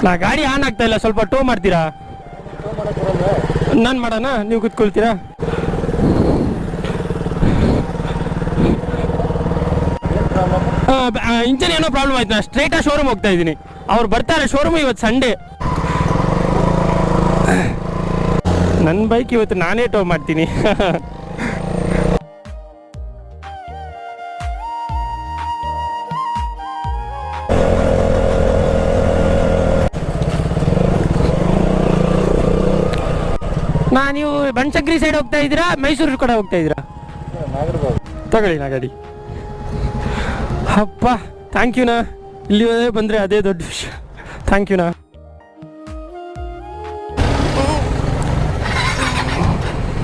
ನಾ ಗಾಡಿ ಆನ್ ಆಗ್ತಾ ಇಲ್ಲ, ಸ್ವಲ್ಪ ಟೋ ಮಾಡ್ತೀರಾ? ನಾನು ಮಾಡೋಣ, ನೀವು ಕೂತ್ಕೊಳ್ತೀರಾ? ಇಂಜಿನ್ ಏನೋ ಪ್ರಾಬ್ಲಮ್ ಆಯ್ತು, ನಾ ಸ್ಟ್ರೈಟಾಗಿ ಶೋರೂಮ್ ಹೋಗ್ತಾ ಇದ್ದೀನಿ. ಅವ್ರು ಬರ್ತಾರೆ ಶೋರೂಮ್, ಇವತ್ತು ಸಂಡೇ. ನನ್ನ ಬೈಕ್ ಇವತ್ತು ನಾನೇ ಟೋ ಮಾಡ್ತೀನಿ. ನೀವು ಬನಶಂಕರಿ ಸೈಡ್ ಹೋಗ್ತಾ ಇದ್ದೀರಾ, ಮೈಸೂರು ಕಡೆ ಹೋಗ್ತಾ ಇದ್ದೀರಾ? ತಗೊಳ್ಳಿ ನಾ ಗಾಡಿ. ಅಪ್ಪ ಥ್ಯಾಂಕ್ ಯುನಾ, ಇಲ್ಲಿ ಬಂದರೆ ಅದೇ ದೊಡ್ಡ ವಿಷಯ. ಥ್ಯಾಂಕ್ ಯುನಾ.